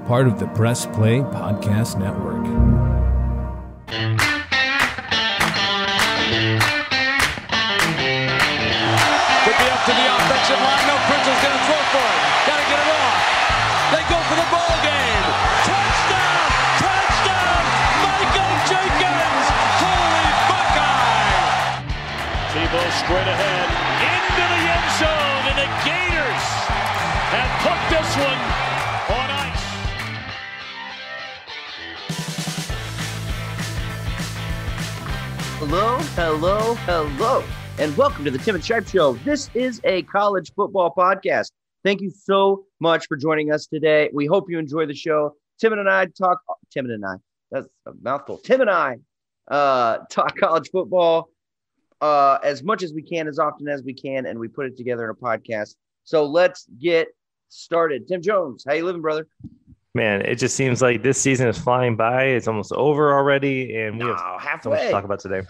part of the Press Play Podcast Network. Could be up to the offensive line. No, Prince's going to throw for it. Got to get it off. They go for the ball game. Touchdown! Touchdown! Michael Jenkins! Holy Buckeye! Tebow straight ahead into the end zone, and the Gators have put this one on ice. Hello, and welcome to the Tim and Shipe Show. This is a college football podcast. Thank you so much for joining us today. We hope you enjoy the show. Tim and I, that's a mouthful. Tim and I talk college football as much as we can, as often as we can, and we put it together in a podcast. So let's get started. Tim Jones, how you living, brother? Man, it just seems like this season is flying by. It's almost over already, and we have so much to talk about today.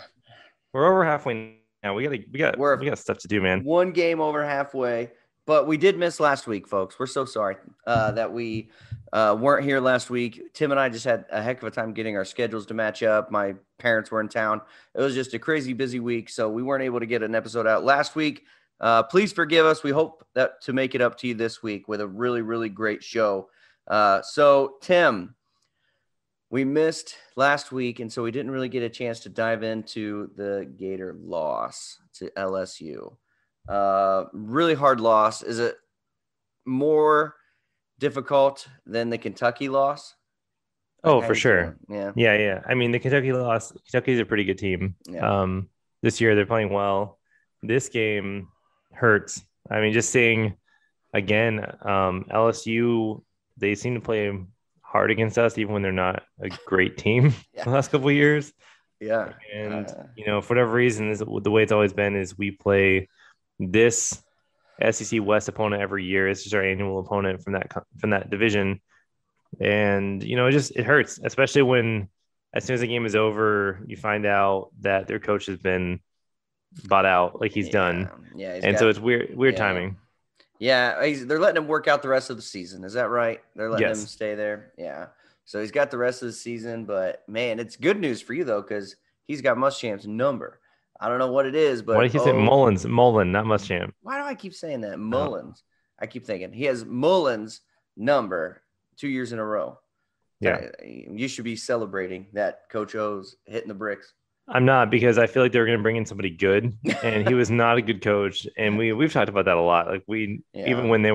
We're over halfway now. We got stuff to do, man. One game over halfway, but we did miss last week, folks. We're so sorry that we weren't here last week. Tim and I just had a heck of a time getting our schedules to match up. My parents were in town. It was just a crazy busy week, so we weren't able to get an episode out last week. Please forgive us. We hope that to make it up to you this week with a really, really great show. So Tim, we missed last week, and so we didn't really get a chance to dive into the Gator loss to LSU. Really hard loss. Is it more difficult than the Kentucky loss? Oh, for sure. Yeah. I mean, the Kentucky loss, Kentucky's a pretty good team. Yeah. This year they're playing well. This game hurts. I mean, just seeing again, LSU, they seem to play hard against us, even when they're not a great team the last couple of years. Yeah. And, for whatever reason, the way it's always been is we play this SEC West opponent every year. It's just our annual opponent from that division. And, it hurts, especially when as soon as the game is over, you find out that their coach has been bought out, like he's done. Yeah. So it's weird timing. Yeah, they're letting him work out the rest of the season. Is that right? They're letting him stay there? Yeah. So he's got the rest of the season, but, man, it's good news for you, though, because he's got Muschamp's number. I don't know what it is, but – Why do you say Mullen, not Muschamp? Why do I keep saying that? Mullins. I keep thinking. He has Mullen's number 2 years in a row. Yeah. You should be celebrating that Coach O's hitting the bricks. I'm not, because I feel like they were going to bring in somebody good, and he was not a good coach. And we've talked about that a lot. Like even when they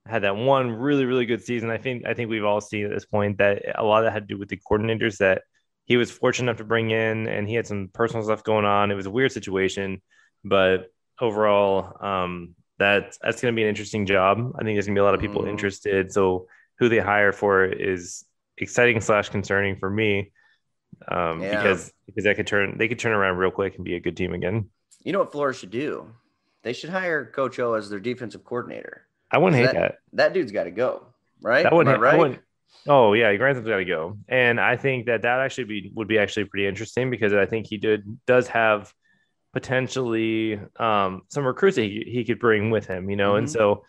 had that one really, really good season, I think we've all seen at this point that a lot of that had to do with the coordinators that he was fortunate enough to bring in, and he had some personal stuff going on. It was a weird situation, but overall, that's going to be an interesting job. I think there's going to be a lot of people interested. So who they hire for is exciting / concerning for me. Because they could turn around real quick and be a good team again. You know what Florida should do? They should hire Coach O as their defensive coordinator. I wouldn't hate that. That dude's got to go, right? Right? Oh yeah, Granson's got to go, and I think that actually would be pretty interesting, because I think he does have potentially some recruits that he could bring with him, and so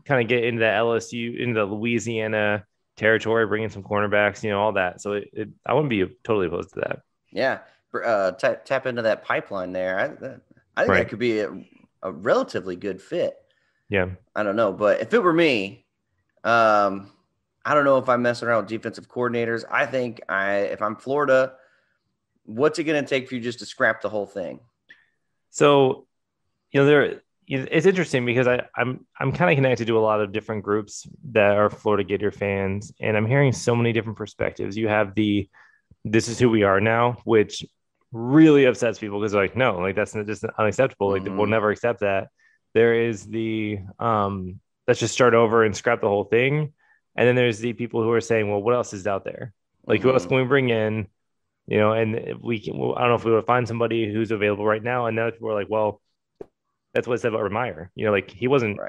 kind of get into the LSU, into the Louisiana territory, bringing some cornerbacks, all that. So I wouldn't be totally opposed to that. Yeah. Tap into that pipeline there. I think that could be a relatively good fit. Yeah. I don't know, but if it were me, I don't know if I'm messing around with defensive coordinators. I think if I'm Florida, what's it going to take for you just to scrap the whole thing? So, it's interesting, because I'm kind of connected to a lot of different groups that are Florida Gator fans, and I'm hearing so many different perspectives. You have this is who we are now, which really upsets people, because like, no, like that's just unacceptable. Like we'll never accept that. There is let's just start over and scrap the whole thing. And then there's the people who are saying, well, what else is out there? Like who else can we bring in? And I don't know if we would find somebody who's available right now. And then people are like, well, that's what it said about Remeyer. Like he wasn't,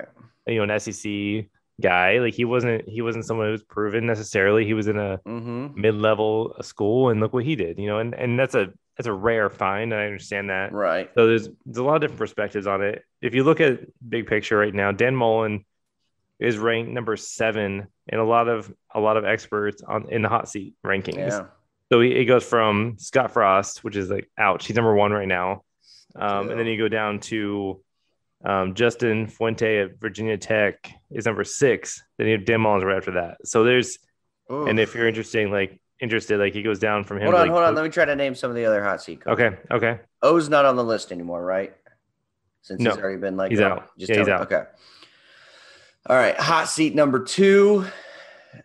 an SEC guy. Like he wasn't someone who was proven necessarily. He was in a mid-level school, and look what he did. And that's a rare find, and I understand that. Right. So there's a lot of different perspectives on it. If you look at big picture right now, Dan Mullen is ranked number 7 in a lot of experts in the hot seat rankings. Yeah. So it goes from Scott Frost, which is like, ouch, he's number 1 right now. And then you go down to Justin Fuente at Virginia Tech is number 6. Then you have Dan Mullins right after that. So there's, and if you're interested, he goes down from him. Hold on. Let me try to name some of the other hot seat coaches. Okay. O's not on the list anymore, right? Since he's already been he's out. He's out. Okay. All right. Hot seat number 2.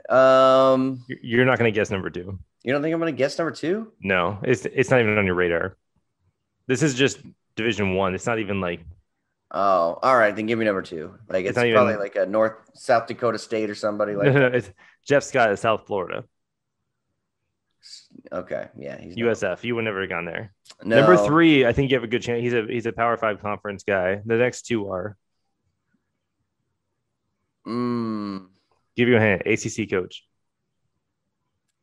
You're not going to guess number 2. You don't think I'm going to guess number 2? No, it's not even on your radar. This is just Division 1. It's not even like. Oh, all right. Then give me number 2. Like it's probably like a South Dakota State or somebody like that. It's Jeff Scott of South Florida. Okay. Yeah. He's USF. You would never have gone there. No. Number 3, I think you have a good chance. He's a Power 5 conference guy. The next 2 are. Give you a hint. ACC coach.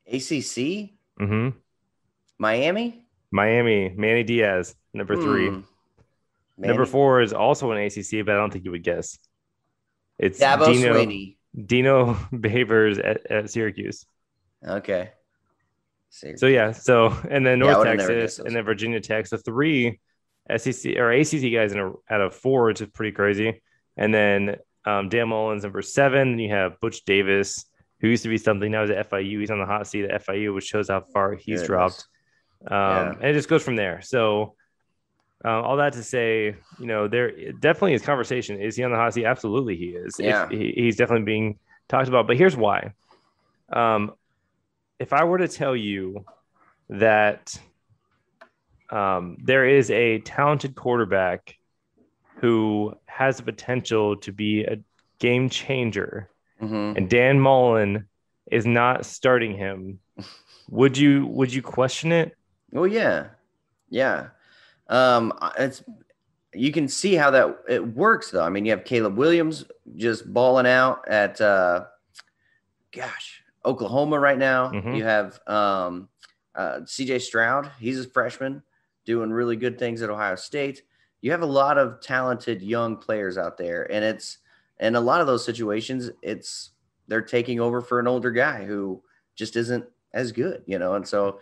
ACC? Mm-hmm. Miami, Manny Diaz, number 3. Number 4 is also an ACC, but I don't think you would guess. It's Dabo Swinney. Dino Behavers at Syracuse. Okay. So and then North Texas and then Virginia Tech. So 3 SEC or ACC guys out of 4, which is pretty crazy. And then Dan Mullins, number 7. Then you have Butch Davis, who used to be something. Now he's at FIU. He's on the hot seat at FIU, which shows how far he's dropped. And it just goes from there. So all that to say, there definitely is conversation. Is he on the hot seat? Absolutely he is. Yeah. He's definitely being talked about. But here's why. If I were to tell you that there is a talented quarterback who has the potential to be a game changer, and Dan Mullen is not starting him, would you question it? Oh yeah. You can see how that it works though. I mean, you have Caleb Williams just balling out at Oklahoma right now. You have CJ Stroud. He's a freshman doing really good things at Ohio State. You have a lot of talented young players out there, and in a lot of those situations, they're taking over for an older guy who just isn't as good, and so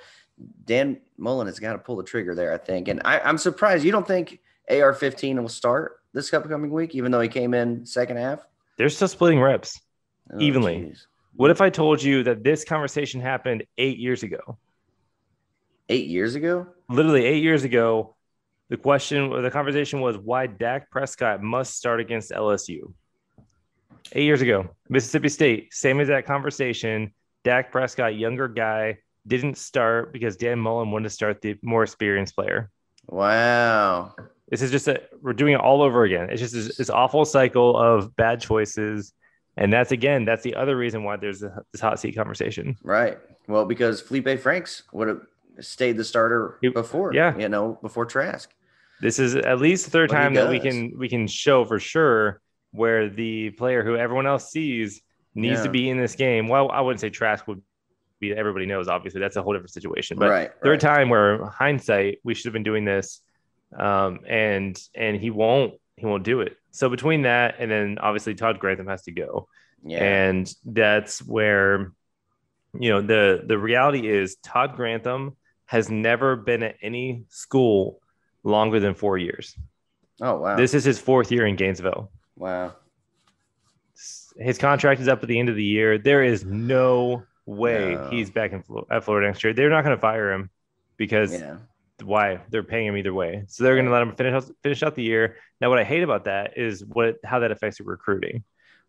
Dan Mullen has got to pull the trigger there, I think. And I'm surprised you don't think AR-15 will start this upcoming week, even though he came in second half. They're still splitting reps evenly. Geez. What if I told you that this conversation happened 8 years ago? 8 years ago? Literally 8 years ago. The conversation was why Dak Prescott must start against LSU. 8 years ago, Mississippi State, same exact conversation. Dak Prescott, younger guy, didn't start because Dan Mullen wanted to start the more experienced player. Wow. This is we're doing it all over again. It's just this awful cycle of bad choices. And that's the other reason why there's this hot seat conversation. Right. Well, because Felipe Franks would have stayed the starter before, before Trask. This is at least the third time that we can show for sure where the player who everyone else sees needs to be in this game. Well, I wouldn't say Trask would be, everybody knows, obviously that's a whole different situation, but third time where hindsight, we should have been doing this. And he won't do it. So between that, and then obviously Todd Grantham has to go. Yeah. And that's where, the reality is Todd Grantham has never been at any school longer than 4 years. Oh, wow. This is his 4th year in Gainesville. Wow. His contract is up at the end of the year. There is no way he's back at Florida next year. They're not going to fire him because why? They're paying him either way. So they're going to let him finish out the year. Now, what I hate about that is how that affects your recruiting.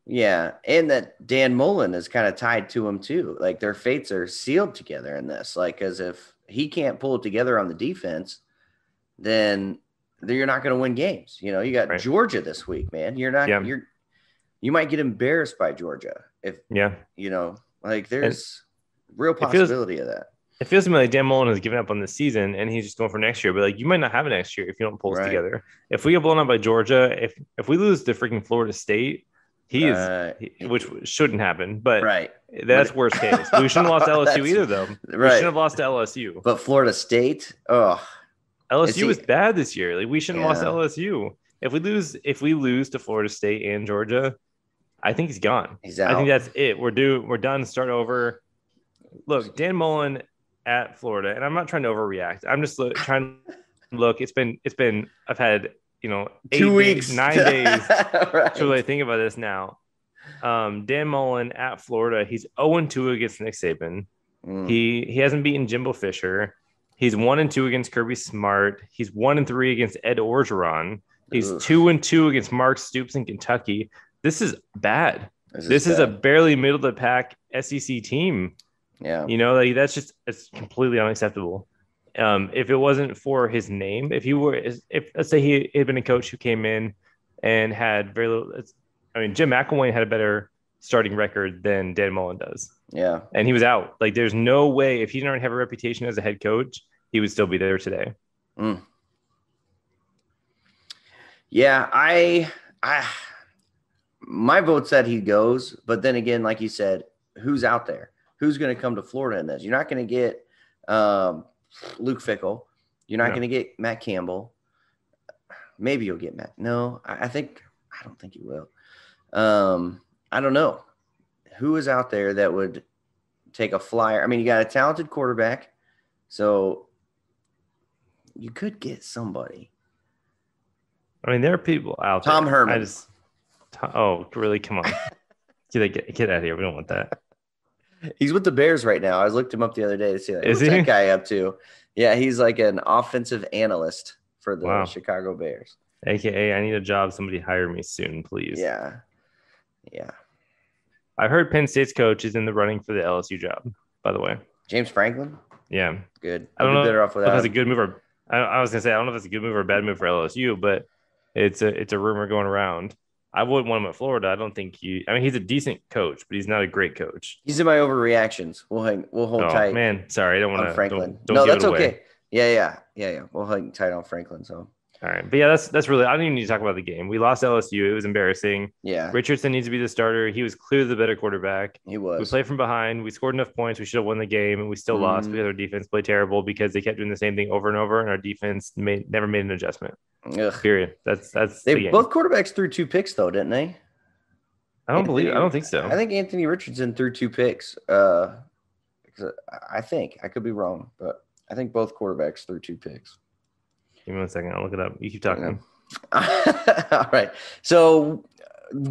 Yeah, and that Dan Mullen is kind of tied to him too. Like their fates are sealed together in this. Like, because if he can't pull it together on the defense, then you're not going to win games. You got Georgia this week, man. You're not. You might get embarrassed by Georgia if there's real possibility of that. It feels to me like Dan Mullen has given up on the season and he's just going for next year. But you might not have it next year if you don't pull it together. If we get blown out by Georgia, if we lose to freaking Florida State, which shouldn't happen. But that's worst case. We shouldn't have lost to LSU either, though. We shouldn't have lost to LSU. But Florida State, LSU was bad this year. We shouldn't have lost to LSU. If we lose to Florida State and Georgia, I think he's gone. He's out. I think that's it. We're done. Start over. Look, Dan Mullen at Florida, and I'm not trying to overreact. I'm just trying to look. It's been. I've had 2 weeks, 9 days right. to really think about this now. Dan Mullen at Florida. He's 0-2 against Nick Saban. He hasn't beaten Jimbo Fisher. He's 1-2 against Kirby Smart. He's 1-3 against Ed Orgeron. He's 2-2 against Mark Stoops in Kentucky. This is bad. This is a barely middle of the pack SEC team. Yeah. That's it's completely unacceptable. If it wasn't for his name, if let's say he had been a coach who came in and had very little, Jim McElwain had a better starting record than Dan Mullen does. Yeah. And he was out. Like, there's no way, if he didn't already have a reputation as a head coach, he would still be there today. Yeah, my vote said he goes, but then again, like you said, who's out there? Who's going to come to Florida in this? You're not going to get Luke Fickell. You're not going to get Matt Campbell. Maybe you'll get Matt. No, I don't think you will. I don't know. Who is out there that would take a flyer? I mean, you got a talented quarterback, so you could get somebody. There are people out Tom there. Herman. Oh, really? Come on. Get out of here. We don't want that. He's with the Bears right now. I looked him up the other day to see that. Is What's he? that guy up to? Yeah, he's like an offensive analyst for the Chicago Bears. AKA, I need a job. Somebody hire me soon, please. Yeah. I've heard Penn State's coach is in the running for the LSU job, by the way. James Franklin? Yeah. Good. I don't know better off if without that's a good move or I was going to say, I don't know if it's a good move or a bad move for LSU, but it's a rumor going around. I wouldn't want him at Florida. I don't think he's a decent coach, but he's not a great coach. He's in my overreactions. We'll hold tight. Man, sorry, I don't want to. Franklin. Don't no, give that's it away. Okay. Yeah. We'll hang tight on Franklin. So. All right, but yeah, that's really. I don't even need to talk about the game. We lost LSU. It was embarrassing. Yeah. Richardson needs to be the starter. He was clearly the better quarterback. He was. We played from behind. We scored enough points. We should have won the game, and we still lost because our defense played terrible because they kept doing the same thing over and over, and our defense never made an adjustment. Ugh. Period. That's they both quarterbacks threw 2 picks though, didn't they? I don't think so. I think Anthony Richardson threw 2 picks. I think I could be wrong, but I think both quarterbacks threw 2 picks. Give me 1 second. I'll look it up. You keep talking. All right. So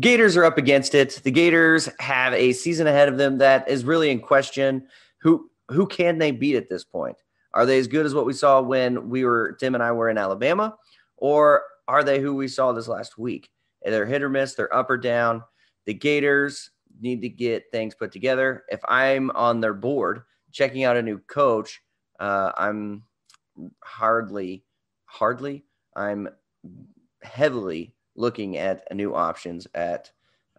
Gators are up against it. The Gators have a season ahead of them that is really in question. Who can they beat at this point? Are they as good as what we saw when Tim and I were in Alabama, or are they who we saw this last week? They're hit or miss. They're up or down. The Gators need to get things put together. If I'm on their board checking out a new coach, I'm I'm heavily looking at new options at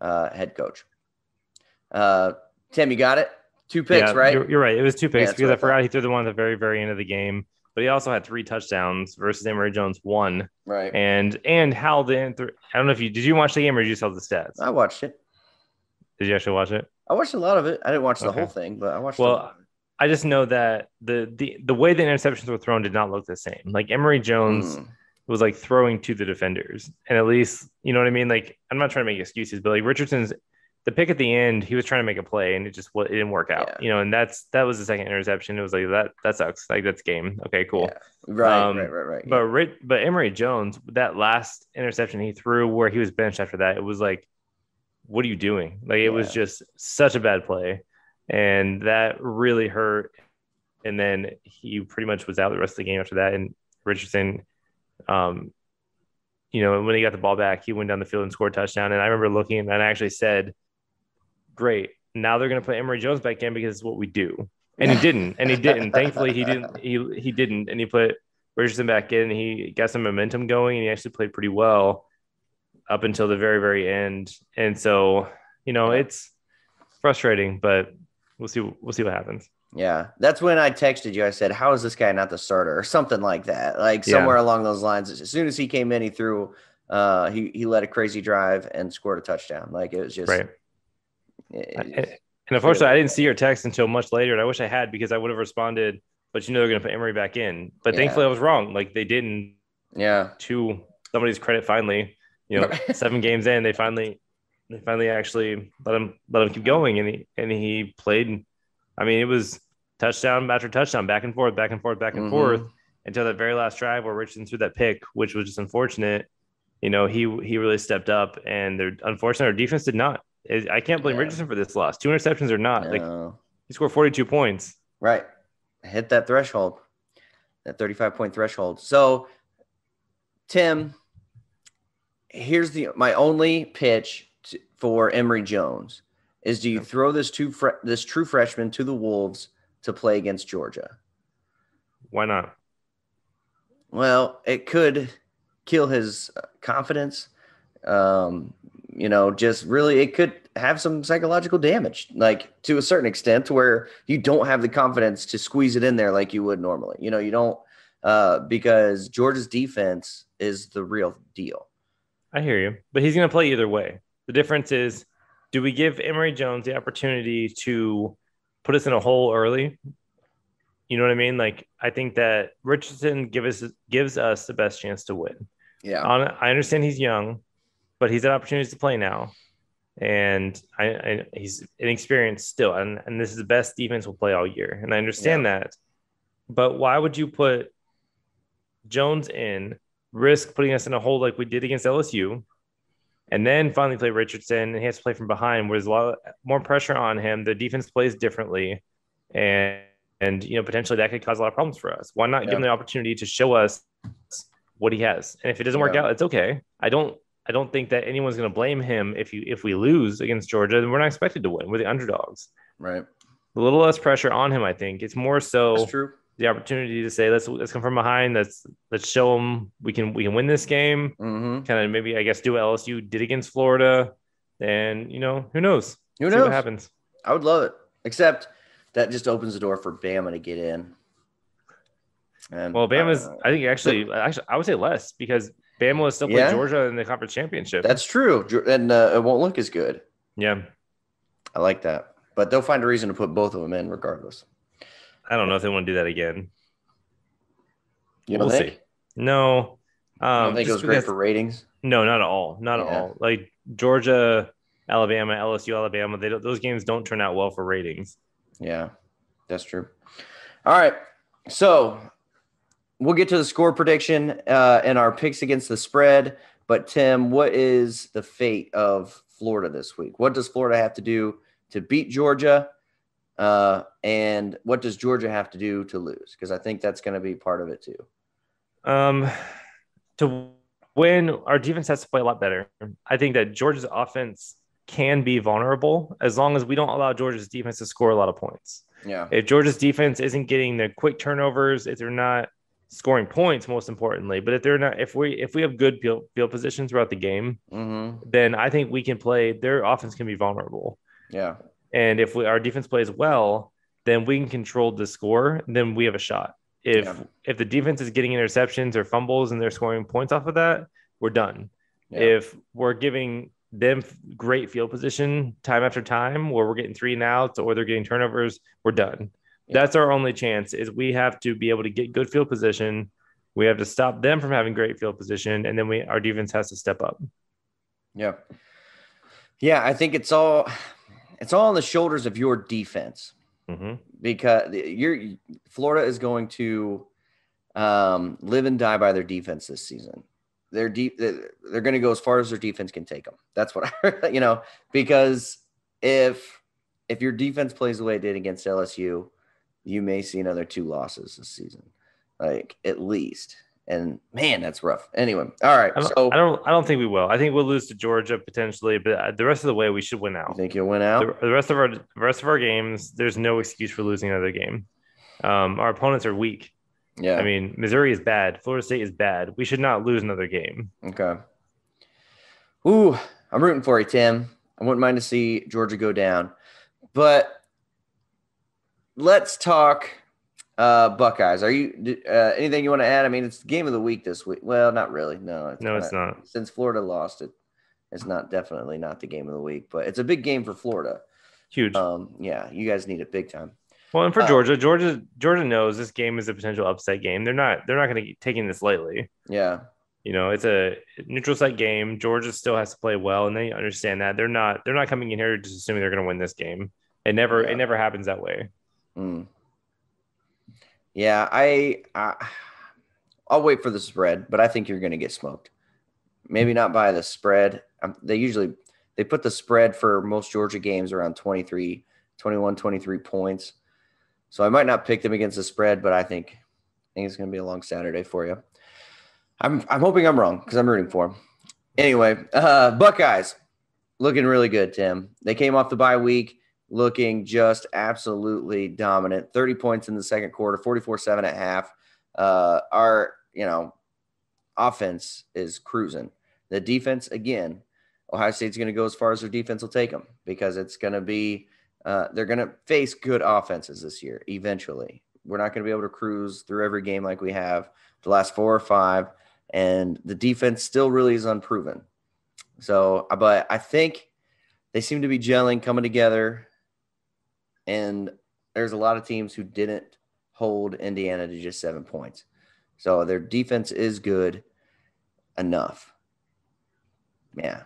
head coach. Tim, you got it? 2 picks, right? You're right. It was 2 picks because I forgot he threw the one at the very, very end of the game. But he also had 3 touchdowns versus Emory Jones 1. Right. And how I don't know if did you watch the game or did you just saw the stats? I watched it. Did you actually watch it? I watched a lot of it. I didn't watch the whole thing, but I watched a lot of it. I just know that the way the interceptions were thrown did not look the same. Like Emory Jones was like throwing to the defenders. And at least, you know what I mean? Like, I'm not trying to make excuses, but like Richardson's the pick at the end, he was trying to make a play and it didn't work out, and that was the second interception. It was like, that sucks. Like, that's game. Okay, cool. Yeah. Right. But Emory Jones, that last interception he threw where he was benched after that, it was like, what are you doing? Like, it was just such a bad play. And that really hurt. And then he pretty much was out the rest of the game after that. And Richardson, when he got the ball back, he went down the field and scored a touchdown. And I remember looking and I actually said, great. Now they're going to put Emory Jones back in because it's what we do. And he didn't. Thankfully, he didn't. He didn't. And he put Richardson back in. And he got some momentum going. And he actually played pretty well up until the very, very end. And so, it's frustrating, but we'll see what happens. Yeah, that's when I texted you. I said, how is this guy not the starter or something like that? Like somewhere along those lines. As soon as he came in, he threw he led a crazy drive and scored a touchdown. Like, it was just right. And unfortunately, I didn't see your text until much later, and I wish I had because I would have responded, but they're going to put Emory back in. But thankfully I was wrong. Like, they didn't. Yeah. To somebody's credit, finally, 7 games in, they finally, They finally actually let him keep going, and he played. I mean, it was touchdown after touchdown, back and forth, back and forth, back and forth, until that very last drive where Richardson threw that pick, which was just unfortunate. He really stepped up, and unfortunately, our defense did not. I can't blame Richardson for this loss. 2 interceptions or not, he scored 42 points. Right, hit that threshold, that 35-point threshold. So, Tim, here's my only pitch for Emory Jones is: do you throw this true freshman to the Wolves to play against Georgia? Why not? Well, it could kill his confidence. Just really, it could have some psychological damage, like to a certain extent, to where you don't have the confidence to squeeze it in there like you would normally. You don't, because Georgia's defense is the real deal. I hear you, but he's going to play either way. The difference is, do we give Emory Jones the opportunity to put us in a hole early? You know what I mean? Like, I think that Richardson gives us the best chance to win. Yeah. I understand he's young, but he's had opportunities to play now. And he's inexperienced still. And this is the best defense we'll play all year. And I understand that. But why would you put Jones in, risk putting us in a hole like we did against LSU, and then finally play Richardson, and he has to play from behind, where there's a lot more pressure on him. The defense plays differently, and potentially that could cause a lot of problems for us. Why not give him the opportunity to show us what he has? And if it doesn't work out, it's okay. I don't think that anyone's going to blame him if we lose against Georgia. Then we're not expected to win. We're the underdogs. Right. A little less pressure on him, I think. It's more so That's true. The opportunity to say, let's come from behind. Let's show them we can win this game. Kind of maybe, I guess, do what LSU did against Florida. And who knows? Who knows what happens? I would love it. Except that just opens the door for Bama to get in. And Bama's, I think actually, I would say less, because Bama will still play Georgia in the conference championship. That's true, and it won't look as good. Yeah, I like that. But they'll find a reason to put both of them in, regardless. I don't know if they want to do that again. We'll see. No, I don't think it was great for ratings. No, not at all. Not at all. Like Georgia, Alabama, LSU, Alabama, those games don't turn out well for ratings. Yeah, that's true. All right, so we'll get to the score prediction and our picks against the spread. But Tim, what is the fate of Florida this week? What does Florida have to do to beat Georgia? And what does Georgia have to do to lose? Because I think that's going to be part of it too. To win, our defense has to play a lot better. I think that Georgia's offense can be vulnerable as long as we don't allow Georgia's defense to score a lot of points. Yeah. If Georgia's defense isn't getting the quick turnovers, if they're not scoring points, most importantly, but if we have good field position throughout the game, then I think we can play. Their offense can be vulnerable. Yeah. And if our defense plays well, then we can control the score. Then we have a shot. If the defense is getting interceptions or fumbles and they're scoring points off of that, we're done. Yeah. If we're giving them great field position time after time, where we're getting 3 and outs or they're getting turnovers, we're done. Yeah. That's our only chance. Is we have to be able to get good field position. We have to stop them from having great field position, and then our defense has to step up. Yeah. Yeah, I think it's all on the shoulders of your defense, because Florida is going to live and die by their defense this season. They're going to go as far as their defense can take them. That's what because if your defense plays the way it did against LSU, you may see another 2 losses this season, like at least. And man, that's rough. Anyway, all right. I don't think we will. I think we'll lose to Georgia potentially, but the rest of the way we should win out. You think you'll win out? The rest of our games, there's no excuse for losing another game. Our opponents are weak. Yeah. I mean, Missouri is bad. Florida State is bad. We should not lose another game. Okay. Ooh, I'm rooting for you, Tim. I wouldn't mind to see Georgia go down, but let's talk Buckeyes. Are you anything you want to add? I mean, it's the game of the week this week. Well, not really. No, it's not. Since Florida lost it, it's definitely not the game of the week, but it's a big game for Florida. Huge. Yeah, you guys need it big time. Well, and for Georgia knows this game is a potential upset game. They're not going to be taking this lightly. Yeah. It's a neutral site game. Georgia still has to play well, and they understand that. They're not coming in here just assuming they're going to win this game. It never happens that way. Mm. Yeah, I'll wait for the spread, but I think you're going to get smoked. Maybe not by the spread. They put the spread for most Georgia games around 23 points. So I might not pick them against the spread, but I think it's going to be a long Saturday for you. I'm hoping I'm wrong because I'm rooting for them. Anyway, Buckeyes looking really good, Tim. They came off the bye week looking just absolutely dominant. 30 points in the second quarter, 44-7 at half. Our offense is cruising. The defense, again, Ohio State's going to go as far as their defense will take them because it's going to be they're going to face good offenses this year eventually. We're not going to be able to cruise through every game like we have the last 4 or 5, and the defense still really is unproven. So, but I think they seem to be gelling, coming together, and there's a lot of teams who didn't hold Indiana to just 7 points. So their defense is good enough. Yeah.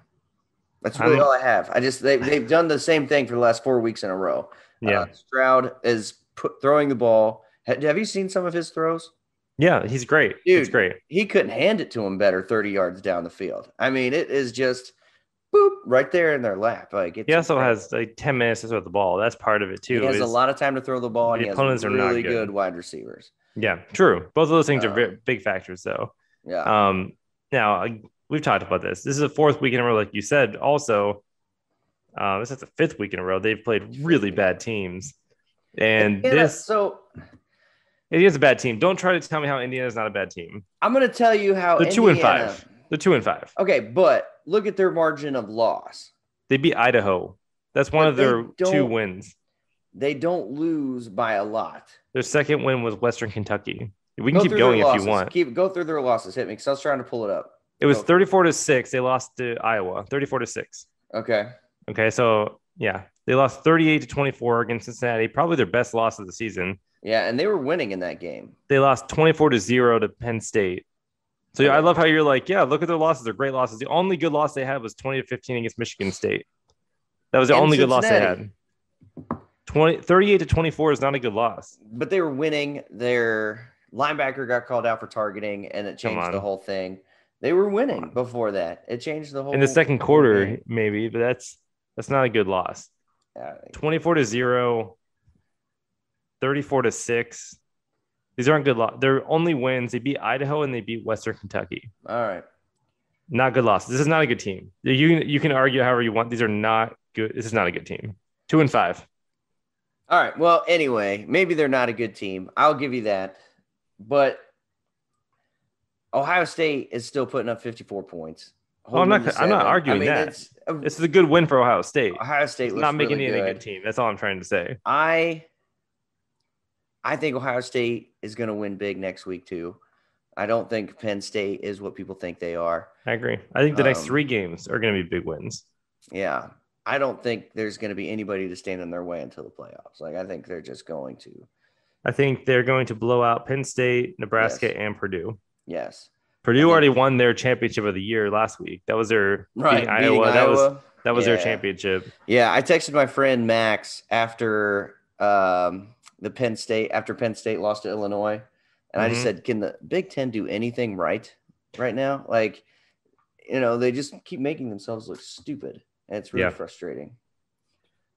That's really all I have. They've done the same thing for the last 4 weeks in a row. Yeah. Stroud is throwing the ball. Have you seen some of his throws? Yeah, he's great. Dude, he's great. He couldn't hand it to him better 30 yards down the field. I mean, it is just boop right there in their lap. Like he also has like 10 minutes to throw the ball. That's part of it too. He has a lot of time to throw the ball, and he has really good wide receivers. Yeah, true. Both of those things are very big factors, though. Yeah. Now we've talked about this. This is the 4th week in a row, like you said. Also, this is the 5th week in a row. They've played really bad teams, and Indiana's a bad team. Don't try to tell me how Indiana's not a bad team. I'm going to tell you how they're 2-5. They're 2-5. Okay, but look at their margin of loss. They beat Idaho. That's one of their 2 wins. They don't lose by a lot. Their second win was Western Kentucky. We can keep going if you want. Go through their losses. Hit me, because I was trying to pull it up. It was 34-6. They lost to Iowa. 34-6. Okay. So yeah, they lost 38-24 against Cincinnati. Probably their best loss of the season. Yeah, and they were winning in that game. They lost 24-0 to Penn State. So yeah, I love how you're like, yeah, look at their losses. They're great losses. The only good loss they had was 20-15 against Michigan State. That was the only good loss they had. 38-24 is not a good loss. But they were winning. Their linebacker got called out for targeting, and it changed the whole thing. They were winning before that. It changed the whole in the second quarter, maybe, but that's not a good loss. 24-0, 34-6. These aren't good losses. They're only wins. They beat Idaho and they beat Western Kentucky. All right. Not good losses. This is not a good team. You can argue however you want. These are not good. This is not a good team. 2-5. All right. Well, anyway, maybe they're not a good team. I'll give you that. But Ohio State is still putting up 54 points. I'm not arguing that. This is a good win for Ohio State. Ohio State looks not making really it a good team. That's all I'm trying to say. I think Ohio State is going to win big next week too. I don't think Penn State is what people think they are. I agree. I think the next 3 games are going to be big wins. Yeah. I don't think there's going to be anybody to stand in their way until the playoffs. Like, I think they're just going to. I think they're going to blow out Penn State, Nebraska, and Purdue. Yes. Purdue already won their championship of the year last week. That was their beating Iowa. That was their championship. Yeah, I texted my friend Max after Penn State lost to Illinois, and I just said, "Can the Big Ten do anything right now? Like, they just keep making themselves look stupid, and it's really frustrating."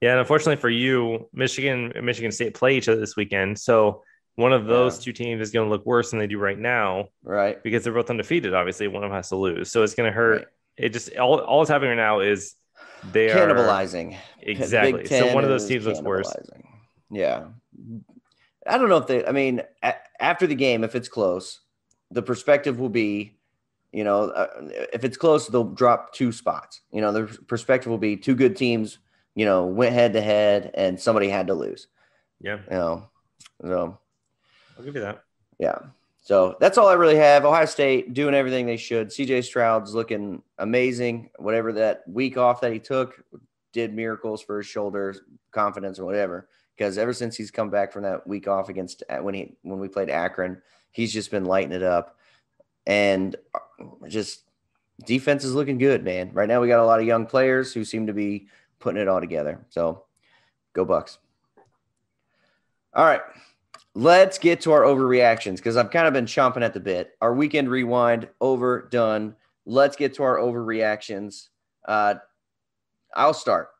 Yeah, and unfortunately for you, Michigan and Michigan State play each other this weekend, so one of those 2 teams is going to look worse than they do right now, right? Because they're both undefeated. Obviously, one of them has to lose, so it's going to hurt. Right. It just all that's happening right now is they cannibalizing. Exactly. So one of those teams looks worse. Yeah, I don't know if after the game, if it's close, the perspective will be, if it's close, they'll drop 2 spots. The perspective will be 2 good teams, went head to head, and somebody had to lose. Yeah. So I'll give you that. Yeah. So that's all I really have. Ohio State doing everything they should. CJ Stroud's looking amazing. Whatever that week off that he took did miracles for his shoulders, confidence, or whatever. Because ever since he's come back from that week off against when we played Akron, he's just been lighting it up. and just defense is looking good, man. Right now we got a lot of young players who seem to be putting it all together. So go Bucks. All right. Let's get to our overreactions because I've kind of been chomping at the bit. Our weekend rewind, over, done. Let's get to our overreactions. I'll start.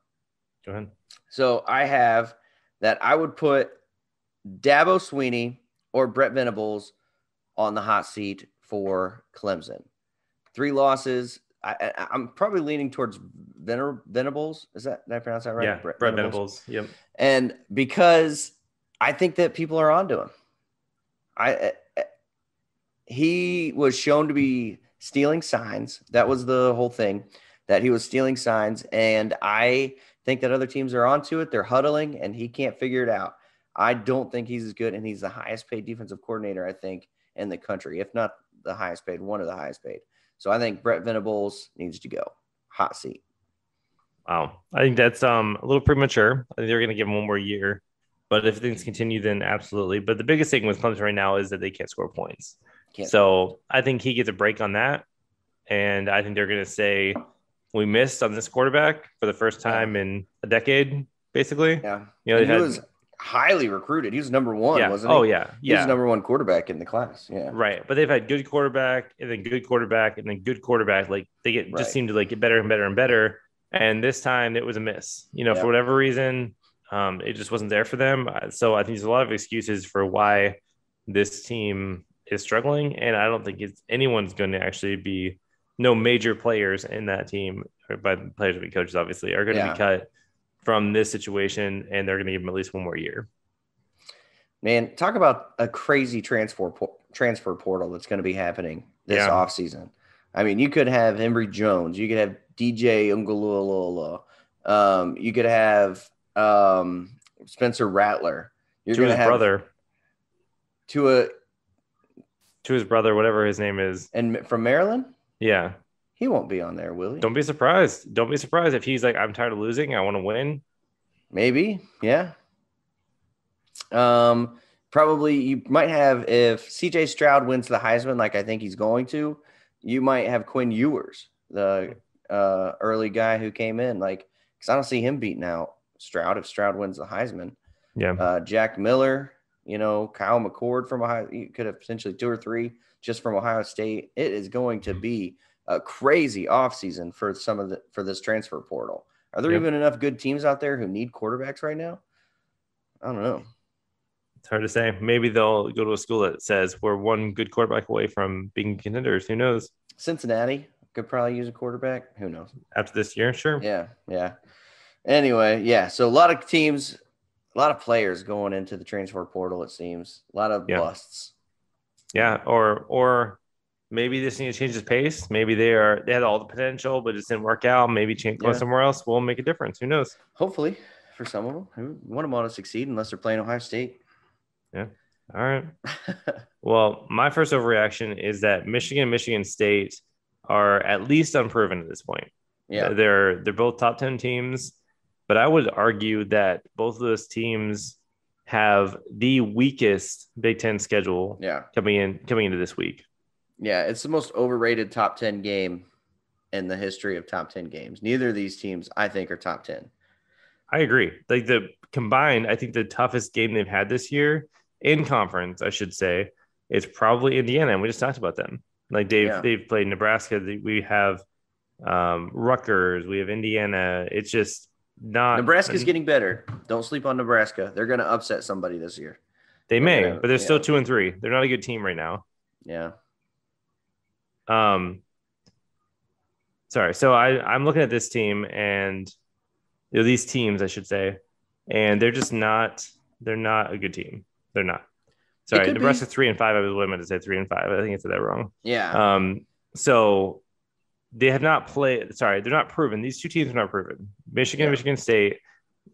Go ahead. So I have that I would put Dabo Swinney or Brett Venables on the hot seat for Clemson. 3 losses. I'm probably leaning towards Venables. Did I pronounce that right? Yeah, Brett Venables. Yep. And because I think that people are onto him. He was shown to be stealing signs. That was the whole thing, that he was stealing signs. And I think that other teams are onto it. They're huddling, and he can't figure it out. I don't think he's as good, and he's the highest paid defensive coordinator, I think, in the country, if not the highest paid, one of the highest paid. So I think Brett Venables needs to go. Hot seat. Wow. I think that's a little premature. I think they're going to give him one more year. But if things continue, then absolutely. But the biggest thing with Clemson right now is that they can't score points. So I think he gets a break on that. And I think they're going to say, we missed on this quarterback for the first time in a decade, basically. Yeah. You know, he was highly recruited. He was number 1, wasn't he? Oh, yeah. He was number 1 quarterback in the class. Yeah. Right. But they've had good quarterback and then good quarterback and then good quarterback. Like they just seem to like get better and better and better. And this time it was a miss. You know, for whatever reason, it just wasn't there for them. So I think there's a lot of excuses for why this team is struggling. And I don't think anyone's going to actually be no major players in that team, or by players will be coaches, obviously, are going to be cut from this situation. And they're going to give them at least one more year. Man, talk about a crazy transfer portal that's going to be happening this offseason. I mean, you could have Emory Jones. You could have DJ Ungulula. You could have Spencer Rattler. You're to his brother. To his brother, whatever his name is. And from Maryland? Yeah. He won't be on there, will he? Don't be surprised. Don't be surprised if he's like, I'm tired of losing. I want to win. Maybe. Yeah. Probably you might have, if CJ Stroud wins the Heisman, like I think he's going to, you might have Quinn Ewers, the early guy who came in, like, because I don't see him beating out Stroud if Stroud wins the Heisman. Yeah. Jack Miller, Kyle McCord from Ohio. You could have potentially 2 or 3 just from Ohio State. It is going to be a crazy offseason for this transfer portal. Are there even enough good teams out there who need quarterbacks right now? I don't know. It's hard to say. Maybe they'll go to a school that says we're one good quarterback away from being contenders. Who knows? Cincinnati could probably use a quarterback. Who knows? After this year, sure. Yeah. Anyway, so a lot of teams, a lot of players going into the transfer portal, it seems. A lot of busts. Yeah, or maybe this needs to change its pace. Maybe they had all the potential, but it just didn't work out. Maybe going somewhere else will make a difference. Who knows? Hopefully, for some of them. Who want them all to succeed unless they're playing Ohio State. Yeah. All right. Well, my first overreaction is that Michigan and Michigan State are at least unproven at this point. Yeah. They're both top 10 teams, but I would argue that both of those teams have the weakest Big Ten schedule coming into this week. Yeah, it's the most overrated top 10 game in the history of top 10 games. Neither of these teams, I think, are top 10. I agree. Like the combined, I think the toughest game they've had this year in conference, I should say, is probably Indiana. And we just talked about them. Like they've played Nebraska. We have Rutgers. We have Indiana. It's just not. Nebraska's getting better. Don't sleep on Nebraska. They're going to upset somebody this year. They may, but they're still 2-3. They're not a good team right now. Yeah. Sorry. So I'm looking at this team and these teams, I should say, and they're just not. They're not a good team. They're not. Sorry, Nebraska 3-5. I was meant to say 3-5. I think I said that wrong. Yeah. So they have not played. Sorry, they're not proven. These two teams are not proven. Michigan and Michigan State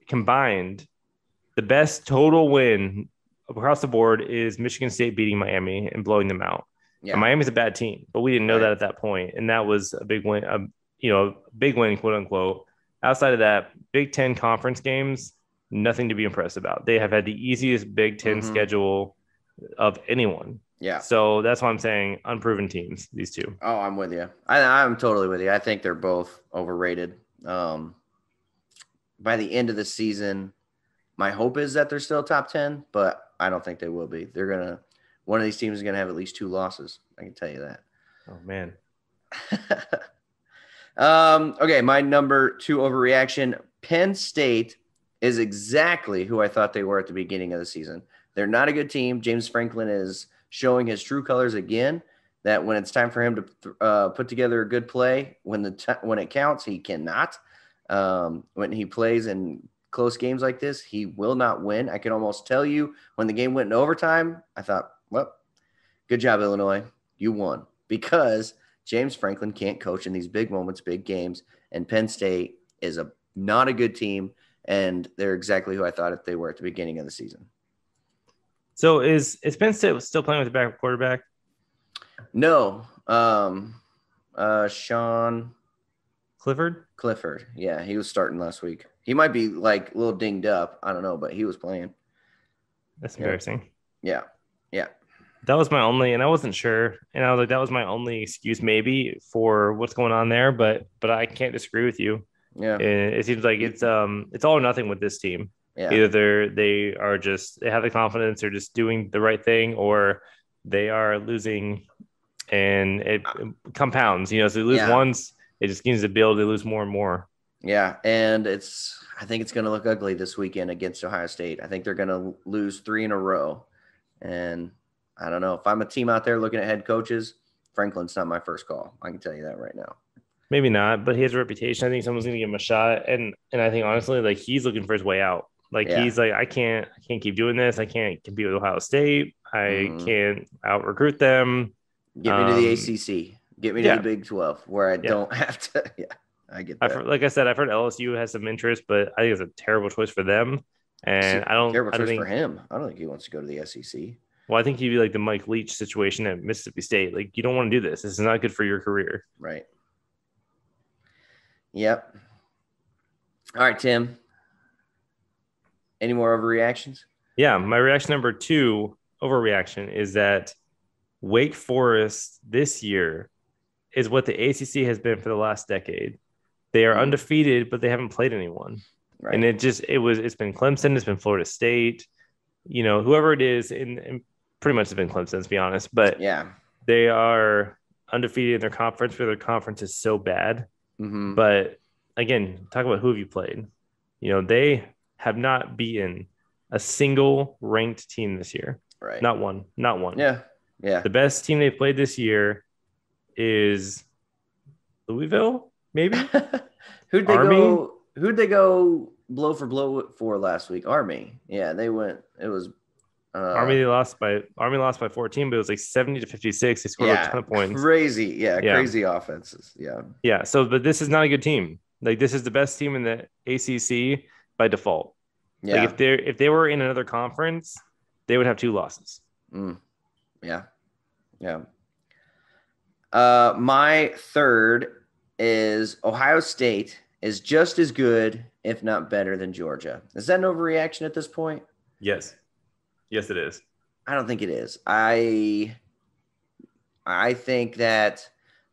combined, the best total win across the board is Michigan State beating Miami and blowing them out. Yeah. And Miami's a bad team, but we didn't know that at that point, and that was a big win. Big win, quote unquote. Outside of that, Big Ten conference games, nothing to be impressed about. They have had the easiest Big Ten schedule of anyone Yeah. So that's why I'm saying unproven teams, these two. Oh, I'm with you. I'm totally with you. I think they're both overrated. By the end of the season, my hope is that they're still top 10, but I don't think they will be. One of these teams is going to have at least 2 losses. I can tell you that. Oh, man. Okay, my number 2 overreaction. Penn State is exactly who I thought they were at the beginning of the season. They're not a good team. James Franklin is showing his true colors again, that when it's time for him to put together a good play, when it counts, he cannot. When he plays in close games like this, he will not win. I can almost tell you when the game went in overtime, I thought, well, good job, Illinois. You won. Because James Franklin can't coach in these big moments, big games, and Penn State is not a good team, and they're exactly who I thought they were at the beginning of the season. So is Penn State still playing with the backup quarterback? No. Sean Clifford? Yeah, he was starting last week. He might be like a little dinged up. I don't know, but he was playing. That's embarrassing. Yeah. That was my only, and I wasn't sure. And I was like, that was my only excuse maybe for what's going on there. But I can't disagree with you. Yeah. It seems like it's all or nothing with this team. Yeah. Either they have the confidence, they're just doing the right thing, or they are losing, and it compounds. So they lose once, it just begins to build. They lose more and more. Yeah, and I think it's going to look ugly this weekend against Ohio State. I think they're going to lose 3 in a row, and I don't know. If I'm a team out there looking at head coaches, Franklin's not my first call. I can tell you that right now. Maybe not, but he has a reputation. I think someone's going to give him a shot, and I think honestly, like he's looking for his way out. He's like, I can't keep doing this. I can't compete with Ohio State. I can't out recruit them. Get me to the ACC. Get me to the Big 12, where I don't have to. Yeah, I get that. Like I said, I've heard LSU has some interest, but I think it's a terrible choice for them. And terrible choice for him. I don't think he wants to go to the SEC. Well, I think he'd be like the Mike Leach situation at Mississippi State. Like, you don't want to do this. This is not good for your career. Right. Yep. All right, Tim. Any more overreactions? Yeah, my reaction number 2 overreaction is that Wake Forest this year is what the ACC has been for the last decade. They are undefeated, but they haven't played anyone. Right. And it's been Clemson, it's been Florida State, whoever it is, and pretty much it's been Clemson, to be honest. But yeah, they are undefeated in their conference, where their conference is so bad. Mm-hmm. But again, talk about who have you played. They have not beaten a single ranked team this year. Right. Not one. Yeah. The best team they played this year is Louisville, maybe. Who'd they go blow for blow for last week? Army. Yeah, they went. It was Army lost by 14, but it was like 70-56. They scored a ton of points. Crazy. Crazy offenses. Yeah. So, but this is not a good team. Like, this is the best team in the ACC by default. Yeah. Like, if they were in another conference, they would have 2 losses. Yeah. My third is Ohio State is just as good, if not better, than Georgia. Is that an overreaction at this point? Yes, it is. I don't think it is. I think that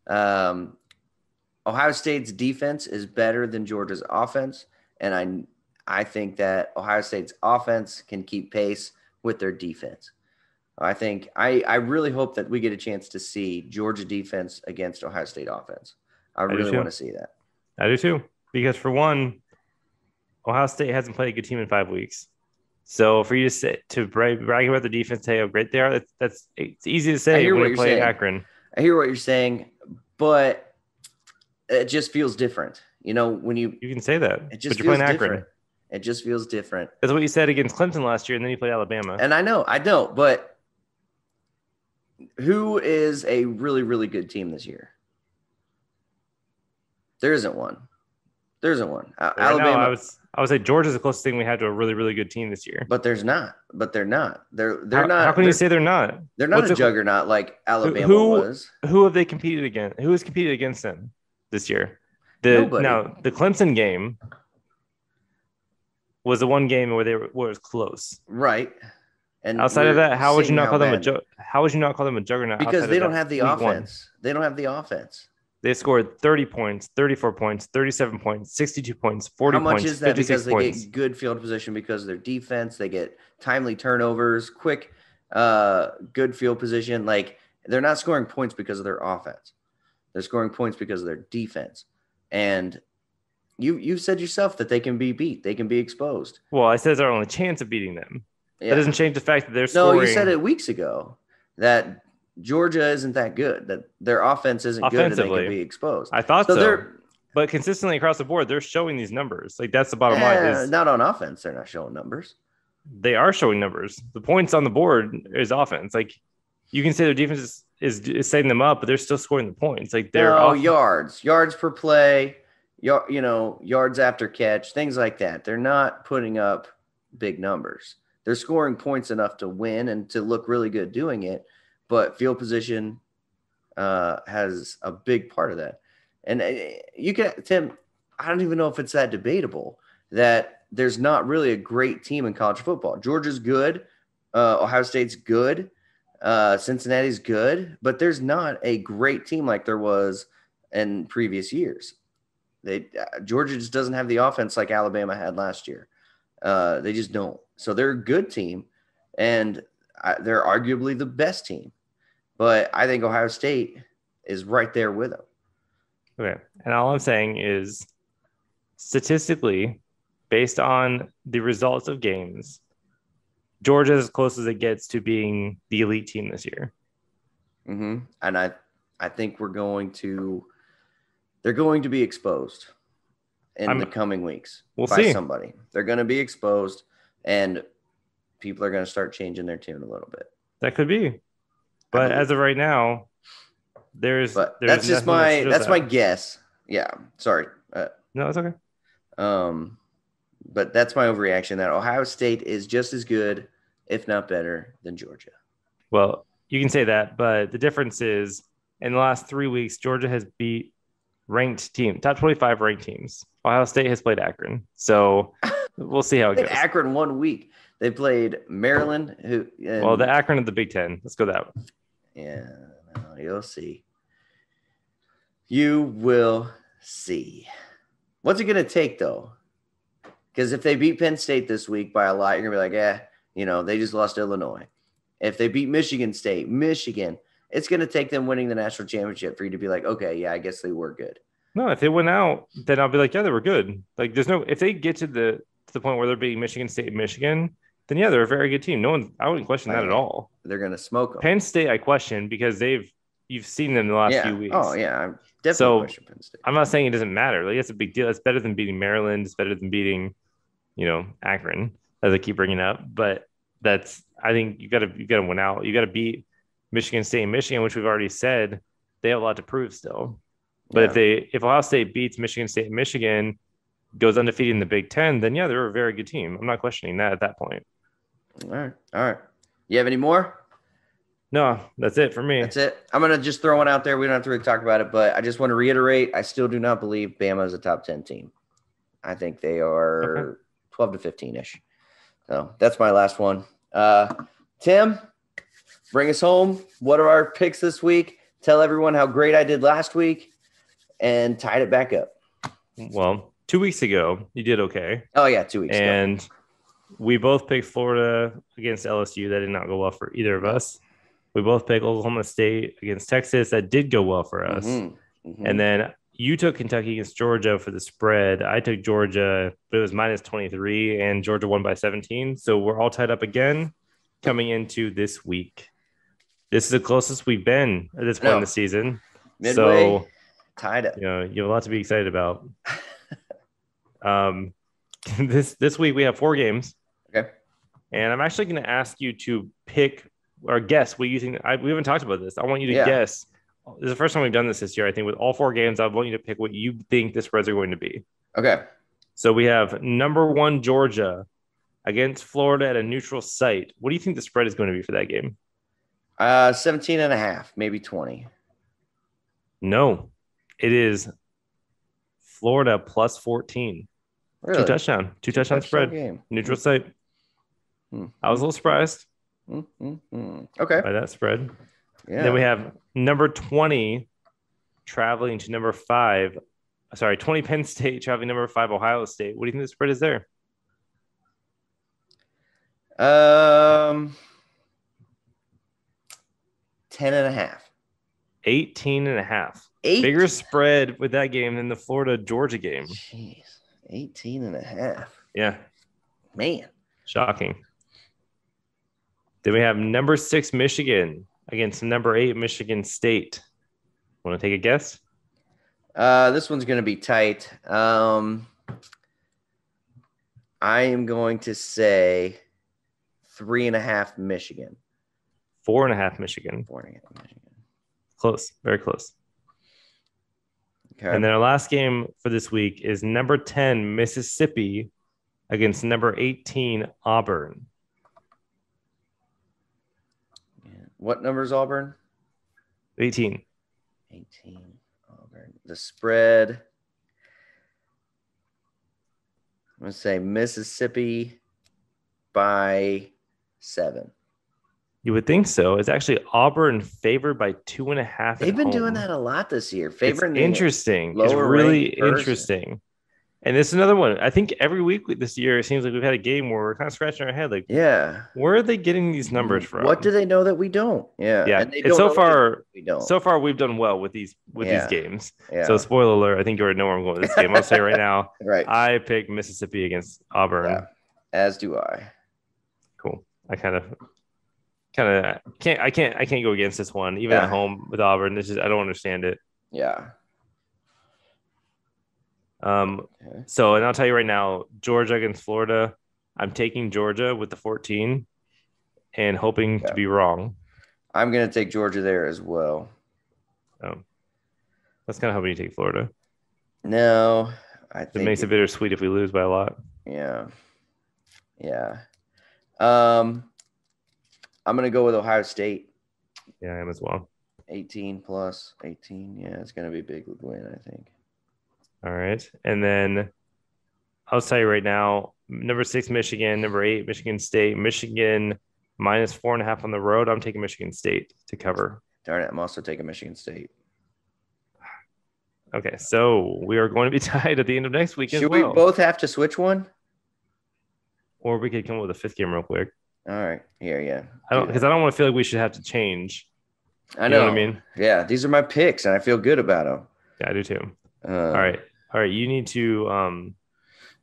Ohio State's defense is better than Georgia's offense, and I think that Ohio State's offense can keep pace with their defense. I really hope that we get a chance to see Georgia defense against Ohio State offense. I really want to see that. I do too, because for one, Ohio State hasn't played a good team in 5 weeks. So for you to brag about the defense, say how great they are, it's easy to say when you play Akron. I hear what you're saying, but it just feels different. When you can say that, it just but you're feels playing different. Akron. It just feels different. That's what you said against Clemson last year, and then you played Alabama. And I know, but who is a really, really good team this year? There isn't one. Alabama. I would say Georgia's the closest thing we had to a really, really good team this year. But they're not. They're not. They're not. How can you say they're not? They're not a juggernaut like Alabama was. Who have they competed against? Who has competed against them this year? Nobody. Now, the Clemson game was the one game where it was close. Right. And outside of that, how would you not call them bad. how would you not call them a juggernaut? Because they don't have the offense. They don't have the offense. They scored 30 points, 34 points, 37 points, 62 points, 40 points. How much is that? Because they points. get good field position because of their defense. They get timely turnovers, quick, good field position. Like, they're not scoring points because of their offense. They're scoring points because of their defense. And you've said yourself that they can be beat. They can be exposed. Well, I said it's our only chance of beating them. Yeah. That doesn't change the fact that they're scoring. No, you said it weeks ago that Georgia isn't that good, that their offense isn't good and they can be exposed. I thought so. But consistently across the board, they're showing these numbers. Like, that's the bottom line. Not on offense. They're not showing numbers. They are showing numbers. The points on the board is offense. Like, you can say their defense is setting them up, but they're still scoring the points. Like, they're yards per play, yards after catch, things like that. They're not putting up big numbers. They're scoring points enough to win and to look really good doing it. But field position has a big part of that. And Tim, I don't even know if it's that debatable that there's not really a great team in college football. Georgia's good. Ohio State's good. Cincinnati's good. But there's not a great team like there was in previous years. Georgia just doesn't have the offense like Alabama had last year. They just don't. So they're a good team, and they're arguably the best team. But I think Ohio State is right there with them. Okay. And all I'm saying is, statistically, based on the results of games, Georgia is as close as it gets to being the elite team this year. Mm-hmm. And I think they're going to be exposed in the coming weeks by somebody. They're going to be exposed, and people are going to start changing their tune a little bit. That could be. But as of right now, there's that's just my guess. Yeah, sorry. No, it's okay. But that's my overreaction that Ohio State is just as good, if not better, than Georgia. Well, you can say that, but the difference is in the last 3 weeks, Georgia has beat top 25 ranked teams. Ohio State has played Akron, so we'll see how it goes. Akron 1 week. They played Maryland. The Akron of the Big Ten. Let's go that way. Yeah, you'll see. You will see. What's it going to take, though? Because if they beat Penn State this week by a lot, you're going to be like, they just lost Illinois. If they beat Michigan State, it's going to take them winning the national championship for you to be like, okay, yeah, I guess they were good. No, if they went out, then I'll be like, yeah, they were good. Like, if they get to the point where they're beating Michigan State and Michigan, then yeah, they're a very good team. I wouldn't question that at all. They're going to smoke them. Penn State, I question because you've seen them the last few weeks. Oh yeah, I'm definitely question Penn State. I'm not saying it doesn't matter. Like, it's a big deal. It's better than beating Maryland. It's better than beating, Akron, as I keep bringing up. But I think you got to win out. You got to beat Michigan State and Michigan, which we've already said they have a lot to prove still. But if Ohio State beats Michigan State and Michigan, goes undefeated in the Big Ten, then yeah, they're a very good team. I'm not questioning that at that point. All right. You have any more? No, that's it for me. That's it. I'm going to just throw one out there. We don't have to really talk about it, but I just want to reiterate, I still do not believe Bama is a top 10 team. I think they are 12 to 15-ish. So that's my last one. Tim, bring us home. What are our picks this week? Tell everyone how great I did last week and tied it back up. Well, 2 weeks ago, you did okay. Oh, yeah, 2 weeks ago. And we both picked Florida against LSU. That did not go well for either of us. We both picked Oklahoma State against Texas. That did go well for us. Mm-hmm. And then you took Kentucky against Georgia for the spread. I took Georgia, but it was -23, and Georgia won by 17. So we're all tied up again coming into this week. This is the closest we've been at this point in the season. Midway, so tied up. You have a lot to be excited about. This week we have 4 games. Okay. And I'm actually going to ask you to pick or guess what you think. We haven't talked about this. I want you to guess. This is the first time we've done this year. I think with all 4 games, I want you to pick what you think the spreads are going to be. Okay. So we have number 1 Georgia against Florida at a neutral site. What do you think the spread is going to be for that game? 17.5, maybe 20. No, it is Florida plus 14. Really? 2 touchdown spread. Game. Neutral site. I was a little surprised. Okay. By that spread. Yeah. Then we have number 20 traveling to number 5. Sorry, 20 Penn State traveling number 5 Ohio State. What do you think the spread is there? 10.5. 18.5. 8. Bigger spread with that game than the Florida-Georgia game. Jeez. 18.5. Yeah. Man. Shocking. Then we have number 6 Michigan against number 8 Michigan State. Want to take a guess? This one's going to be tight. I am going to say 3.5 Michigan. 4.5 Michigan. 4.5 Michigan. Close. Very close. Okay. And then our last game for this week is number 10 Mississippi against number 18 Auburn. What number is Auburn? 18. 18 Auburn. The spread. I'm going to say Mississippi by 7. You would think so. It's actually Auburn favored by 2.5. They've been doing that a lot this year. Favoring it's interesting. It's really interesting. And this is another one. I think every week this year, it seems like we've had a game where we're kind of scratching our head. Like, yeah, where are they getting these numbers from? What do they know that we don't? Yeah. Yeah. And so far, we don't. So far, we've done well with these games. Yeah. So spoiler alert, I think you already know where I'm going with this game. I'll say right now, right. I picked Mississippi against Auburn. Yeah. As do I. Cool. I can't go against this one, even at home with Auburn. I don't understand it. Yeah. So, and I'll tell you right now, Georgia against Florida, I'm taking Georgia with the 14 and hoping to be wrong. I'm going to take Georgia there as well. Oh, that's kind of hoping you take Florida. No, I think it makes it bittersweet if we lose by a lot. Yeah. Yeah. I'm going to go with Ohio State. Yeah, I am as well. 18 plus 18. Yeah, it's going to be a big win, I think. All right. And then I'll tell you right now, number 6, Michigan, number 8, Michigan State, Michigan minus 4.5 on the road. I'm taking Michigan State to cover. Darn it. I'm also taking Michigan State. Okay. So we are going to be tied at the end of next week as well. Should we both have to switch one? Or we could come up with a 5th game real quick. All right. Here, yeah. Because I don't want to feel like we should have to change. I know. You know what I mean? Yeah. These are my picks, and I feel good about them. Yeah, I do too. All right. You need to. All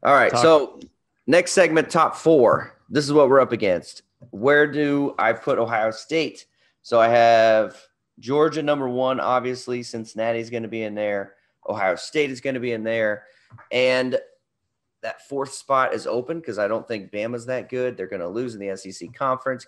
right. So next segment, top 4. This is what we're up against. Where do I put Ohio State? So I have Georgia number 1, obviously. Cincinnati's going to be in there. Ohio State is going to be in there. And that 4th spot is open because I don't think Bama's that good. They're going to lose in the SEC conference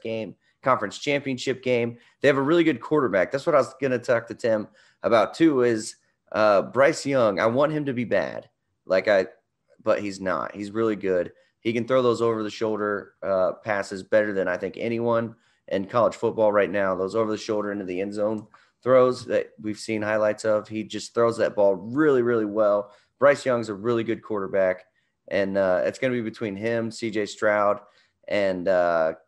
championship game. They have a really good quarterback. That's what I was going to talk to Tim about too is Bryce Young. I want him to be bad. But he's not. He's really good. He can throw those over-the-shoulder passes better than I think anyone in college football right now. Those over-the-shoulder into the end zone throws that we've seen highlights of. He just throws that ball really, really well. Bryce Young's a really good quarterback. And it's going to be between him, C.J. Stroud, and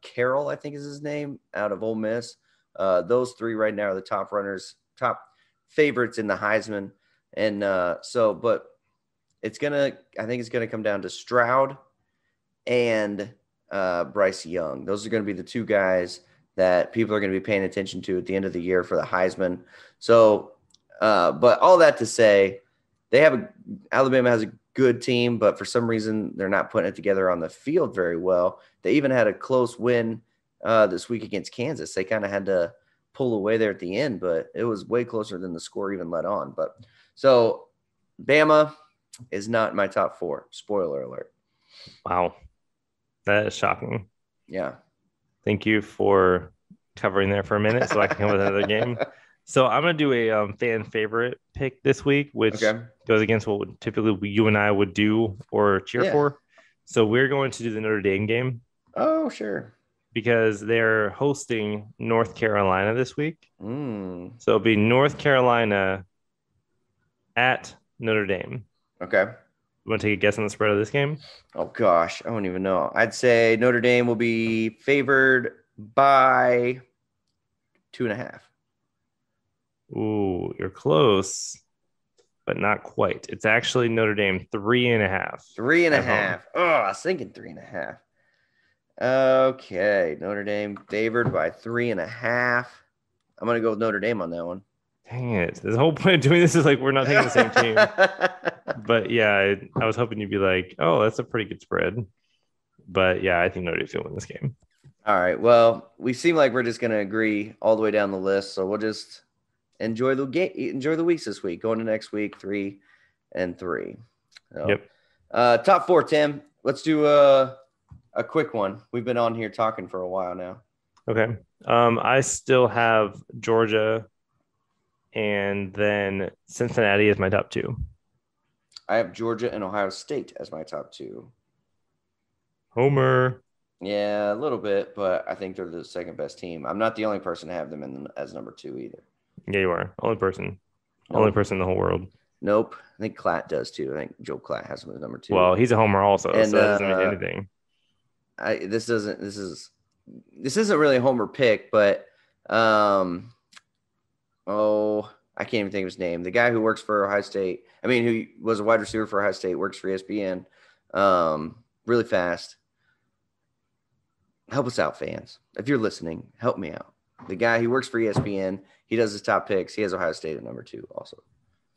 Carroll, I think is his name, out of Ole Miss. Those 3 right now are the top runners, top favorites in the Heisman. And but I think it's going to come down to Stroud and Bryce Young. Those are going to be the 2 guys that people are going to be paying attention to at the end of the year for the Heisman. So, but all that to say, Alabama has a good team, but for some reason they're not putting it together on the field very well. They even had a close win this week against Kansas. They kind of had to pull away there at the end, but it was way closer than the score even let on. But so Bama is not my top 4. Spoiler alert. Wow. That is shocking. Yeah. Thank you for covering there for a minute so I can come with another game. So I'm going to do a fan favorite pick this week, which goes against what typically you and I would do or cheer for. So we're going to do the Notre Dame game. Oh, sure. Because they're hosting North Carolina this week. So it'll be North Carolina at Notre Dame. Okay. You want to take a guess on the spread of this game? Oh, gosh. I don't even know. I'd say Notre Dame will be favored by 2.5. Ooh, you're close, but not quite. It's actually Notre Dame 3.5. 3.5. Oh, I was thinking 3.5. Okay, Notre Dame favored by 3.5. I'm gonna go with Notre Dame on that one. Dang it! The whole point of doing this is like we're not taking the same team. But yeah, I was hoping you'd be like, "Oh, that's a pretty good spread." But yeah, I think Notre Dame's gonna win this game. All right. Well, we seem like we're just gonna agree all the way down the list, so we'll just enjoy the game, enjoy the weeks this week. Going to next week, 3-3. So, Yep. Top 4, Tim. Let's do a quick one. We've been on here talking for a while now. Okay. I still have Georgia, and then Cincinnati is my top 2. I have Georgia and Ohio State as my top 2. Homer. Yeah, a little bit, but I think they're the second best team. I'm not the only person to have them as number 2 either. Yeah, you are. Only person. Nope. Only person in the whole world. Nope. I think Klatt does too. I think Joe Klatt has them as number 2. Well, he's a homer also, And, so that doesn't mean anything. This isn't really a homer pick, but I can't even think of his name. The guy who works for Ohio State, who was a wide receiver for Ohio State, works for ESPN. Really fast. Help us out, fans. If you're listening, help me out. The guy who works for ESPN, he does his top picks. He has Ohio State at number 2 also.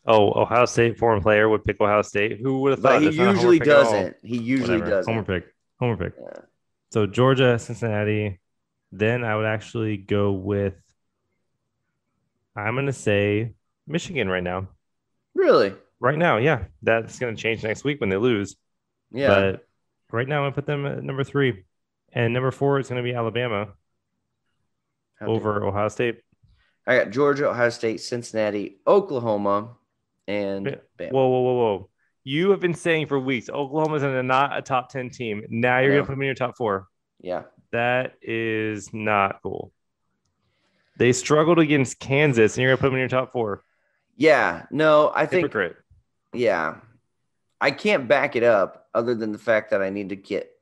Oh, Ohio State foreign player would pick Ohio State. Who would have thought? But he usually doesn't. He usually Whatever. doesn't. Homer pick. Yeah. So Georgia, Cincinnati. Then I would actually go with, I'm going to say Michigan right now. Really? Right now, yeah. That's going to change next week when they lose. Yeah. But right now, I put them at number 3. And number 4 is going to be Alabama over Ohio State. I got Georgia, Ohio State, Cincinnati, Oklahoma, and Bama. Whoa. You have been saying for weeks, Oklahoma's not a top 10 team. Now you're going to put them in your top 4. Yeah. That is not cool. They struggled against Kansas, and you're going to put them in your top 4. Yeah. No, I think. Hypocrite. Yeah. I can't back it up other than the fact that I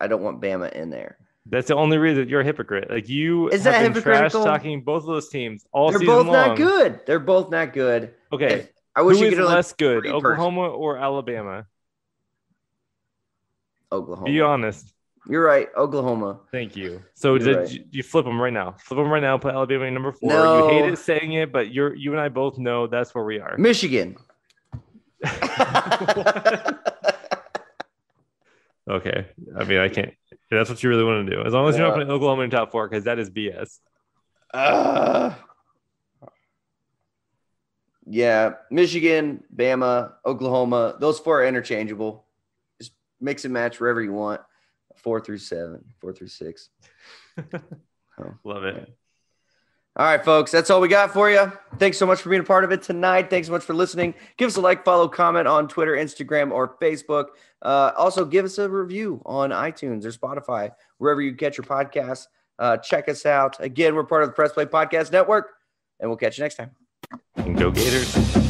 don't want Bama in there. That's the only reason you're a hypocrite. Like you Is have that been trash hypocritical? talking both of those teams all They're season both long. not good. They're both not good. Okay. I wish Who you is could less good, 3 Oklahoma or Alabama? Oklahoma. Be honest. You're right. Oklahoma. Thank you. So you flip them right now. Flip them right now. Put Alabama in number 4. No. You hate it saying it, but you and I both know that's where we are. Michigan. Okay. I can't. That's what you really want to do. As long as you're not putting Oklahoma in top 4, because that is BS. Yeah. Michigan, Bama, Oklahoma. Those 4 are interchangeable. Just mix and match wherever you want. 4 through 7, 4 through 6. Love it. All right, folks, that's all we got for you. Thanks so much for being a part of it tonight. Thanks so much for listening. Give us a like, follow, comment on Twitter, Instagram, or Facebook. Also, give us a review on iTunes or Spotify, wherever you catch your podcasts. Check us out. Again, we're part of the Press Play Podcast Network, and we'll catch you next time. And go Gators.